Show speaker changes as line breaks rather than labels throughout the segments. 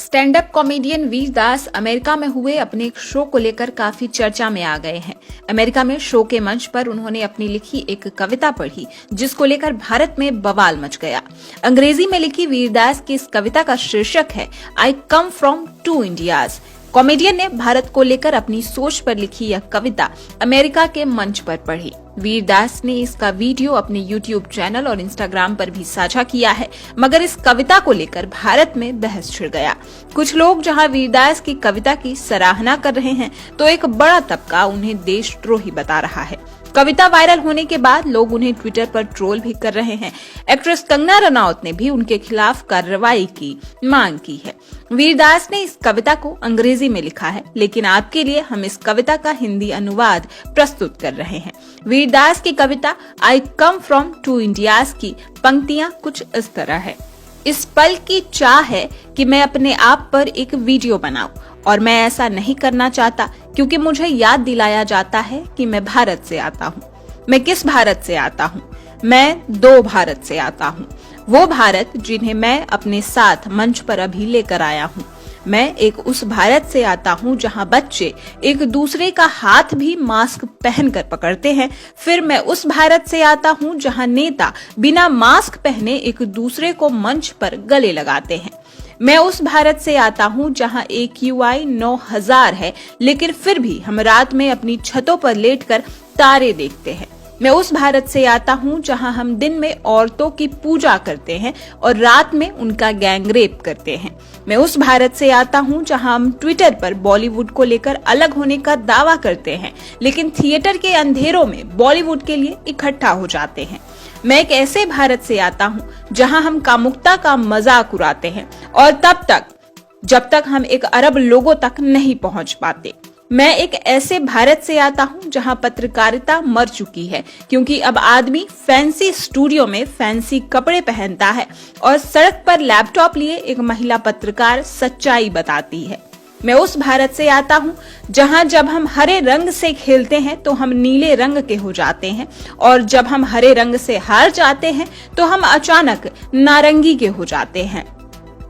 Stand up comedian वीर दास America में हुए अपने एक शो को लेकर काफी चर्चा में आ गए हैं। अमेरिका में शो के मंच पर उन्होंने अपनी लिखी एक कविता पढ़ी, जिसको लेकर भारत में बवाल मच गया। अंग्रेजी में लिखी वीर दास की इस कविता का शीर्षक है I come from two Indias. Comedian ने भारत को लेकर अपनी सोच पर लिखी यह कविता अमेरिका के मंच पर पढ़ी। वीर दास ने इसका वीडियो अपने यूट्यूब चैनल और इंस्टाग्राम पर भी साझा किया है, मगर इस कविता को लेकर भारत में बहस छिड़ गया। कुछ लोग जहां वीर दास की कविता की सराहना कर रहे हैं, तो एक बड़ा तबका उन्हें देशद्रोही बता रहा है। कविता वायरल होने के बाद लोग उन्हें ट्विटर पर ट्रोल भी कर रहे हैं। एक्ट्रेस कंगना रनौत ने भी उनके खिलाफ कार्रवाई की मांग की है। वीर दास ने इस कविता को अंग्रेजी में लिखा है, लेकिन आपके लिए हम इस कविता का हिंदी अनुवाद प्रस्तुत कर रहे हैं। वीर दास की कविता आई कम फ्रॉम टू इंडियाज की पंक्तियां कुछ इस तरह है। इस पल की चाह है कि मैं अपने आप पर एक वीडियो बनाऊं, और मैं ऐसा नहीं करना चाहता क्योंकि मुझे याद दिलाया जाता है कि मैं भारत से आता हूँ। मैं किस भारत से आता हूँ? मैं दो भारत से आता हूँ। वो भारत जिन्हें मैं अपने साथ मंच पर अभी लेकर आया हूँ। मैं एक उस भारत से आता हूँ जहाँ बच्चे एक दूसरे का हाथ भी मास्क पहनकर पकड़ते हैं। फिर मैं उस भारत से आता हूँ जहाँ नेता बिना मास्क पहने एक दूसरे को मंच पर गले लगाते हैं। मैं उस भारत से आता हूँ जहाँ AQI 9000 है, लेकिन फिर भी हम रात में अपनी छतों पर लेटकर तारे देखते हैं। मैं उस भारत से आता हूँ जहाँ हम दिन में औरतों की पूजा करते हैं और रात में उनका गैंगरेप करते हैं। मैं उस भारत से आता हूँ जहाँ हम ट्विटर पर बॉलीवुड को लेकर अलग होने का दावा करते हैं, लेकिन थिएटर के अंधेरों में बॉलीवुड के लिए इकट्ठा हो जाते हैं। मैं एक ऐसे भारत से आता हूँ जहाँ हम कामुकता का मजाक उड़ाते हैं, और तब तक जब तक हम एक अरब लोगों तक नहीं पहुँच पाते। मैं एक ऐसे भारत से आता हूँ जहाँ पत्रकारिता मर चुकी है, क्योंकि अब आदमी फैंसी स्टूडियो में फैंसी कपड़े पहनता है और सड़क पर लैपटॉप लिए एक महिला पत्रकार सच्चाई बताती है। मैं उस भारत से आता हूँ जहाँ जब हम हरे रंग से खेलते हैं तो हम नीले रंग के हो जाते हैं, और जब हम हरे रंग से हार जाते हैं तो हम अचानक नारंगी के हो जाते हैं।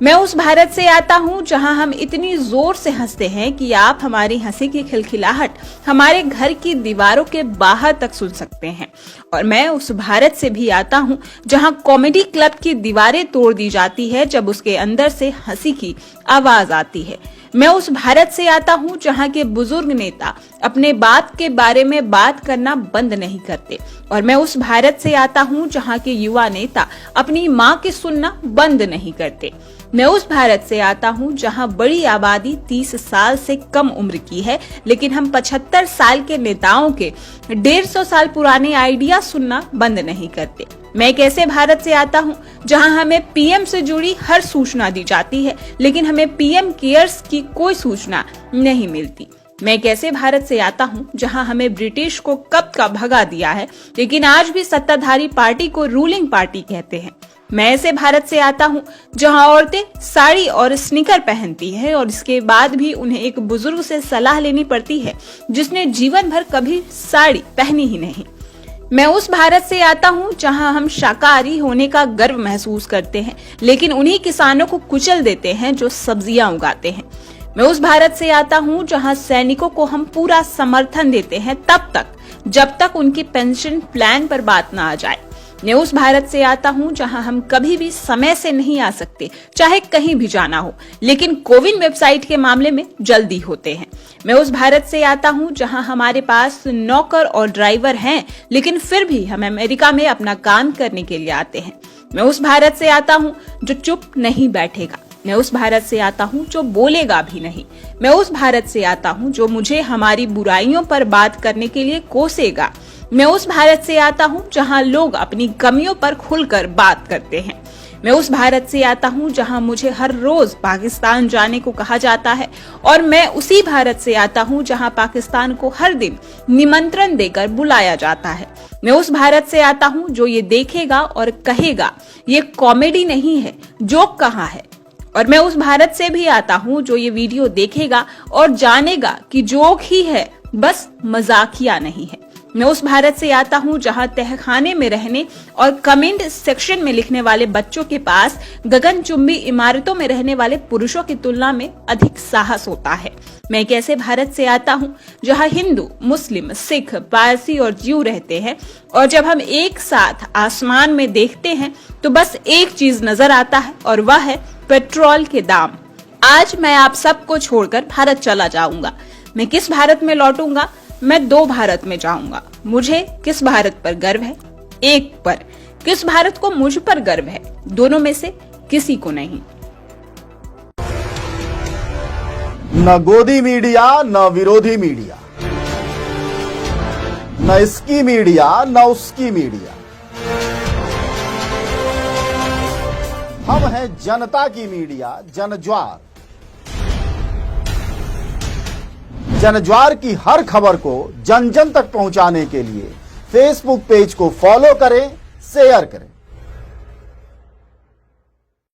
मैं उस भारत से आता हूँ जहाँ हम इतनी जोर से हंसते हैं कि आप हमारी हंसी की खिलखिलाहट हमारे घर की दीवारों के बाहर तक सुन सकते हैं। और मैं उस भारत से भी आता हूँ जहाँ कॉमेडी क्लब की दीवारें तोड़ दी जाती है जब उसके अंदर से हंसी की आवाज आती है। मैं उस भारत से आता हूँ जहाँ के बुजुर्ग नेता अपने बात के बारे में बात करना बंद नहीं करते, और मैं उस भारत से आता हूँ जहाँ के युवा नेता अपनी माँ की सुनना बंद नहीं करते। मैं उस भारत से आता हूँ जहाँ बड़ी आबादी 30 साल से कम उम्र की है, लेकिन हम 75 साल के नेताओं के 150 साल पुराने आइडिया सुनना बंद नहीं करते। मैं एक ऐसे भारत से आता हूँ जहाँ हमें PM से जुड़ी हर सूचना दी जाती है, लेकिन हमें PM केयर्स की कोई सूचना नहीं मिलती। मैं एक ऐसे भारत से आता हूँ जहाँ हमें ब्रिटिश को कब का भगा दिया है, लेकिन आज भी सत्ताधारी पार्टी को रूलिंग पार्टी कहते हैं। मैं ऐसे भारत से आता हूँ जहाँ औरतें साड़ी और स्नीकर पहनती है और इसके बाद भी उन्हें एक बुजुर्ग से सलाह लेनी पड़ती है जिसने जीवन भर कभी साड़ी पहनी ही नहीं। मैं उस भारत से आता हूँ जहाँ हम शाकाहारी होने का गर्व महसूस करते हैं, लेकिन उन्हीं किसानों को कुचल देते हैं जो सब्जियां उगाते हैं। मैं उस भारत से आता हूँ जहाँ सैनिकों को हम पूरा समर्थन देते हैं तब तक जब तक उनकी पेंशन प्लान पर बात ना आ जाए। मैं उस भारत से आता हूँ जहाँ हम कभी भी समय से नहीं आ सकते, चाहे कहीं भी जाना हो, लेकिन कोविन वेबसाइट के मामले में जल्दी होते हैं। मैं उस भारत से आता हूँ जहाँ हमारे पास नौकर और ड्राइवर हैं, लेकिन फिर भी हम अमेरिका में अपना काम करने के लिए आते हैं। मैं उस भारत से आता हूँ जो चुप नहीं बैठेगा। मैं उस भारत से आता हूँ जो बोलेगा भी नहीं। मैं उस भारत से आता हूँ जो मुझे हमारी बुराइयों पर बात करने के लिए कोसेगा। मैं उस भारत से आता हूँ जहाँ लोग अपनी कमियों पर खुलकर बात करते हैं। मैं उस भारत से आता हूँ जहाँ मुझे हर रोज पाकिस्तान जाने को कहा जाता है, और मैं उसी भारत से आता हूँ जहाँ पाकिस्तान को हर दिन निमंत्रण देकर बुलाया जाता है। मैं उस भारत से आता हूँ जो ये देखेगा और कहेगा ये कॉमेडी नहीं है, जोक कहाँ है। और मैं उस भारत से भी आता हूँ जो ये वीडियो देखेगा और जानेगा कि जोक ही है, बस मजाकिया नहीं है। मैं उस भारत से आता हूं जहां तहखाने में रहने और कमेंट सेक्शन में लिखने वाले बच्चों के पास गगनचुंबी इमारतों में रहने वाले पुरुषों की तुलना में अधिक साहस होता है। मैं एक ऐसे भारत से आता हूं जहां हिंदू, मुस्लिम, सिख, पारसी और ज्यू रहते हैं और जब हम एक साथ आसमान में देखते हैं तो बस एक चीज नजर आता है और वह है पेट्रोल के दाम। आज मैं आप सबको छोड़कर भारत चला जाऊंगा। मैं किस भारत में लौटूंगा? मैं 2 भारत में जाऊंगा। मुझे किस भारत पर गर्व है? एक पर। किस भारत को मुझ पर गर्व है? दोनों में से किसी को नहीं।
न गोदी मीडिया न विरोधी मीडिया, न इसकी मीडिया न उसकी मीडिया। हम हैं जनता की मीडिया, जनज्वार। जनज्वार की हर खबर को जन जन तक पहुंचाने के लिए फेसबुक पेज को फॉलो करें, शेयर करें।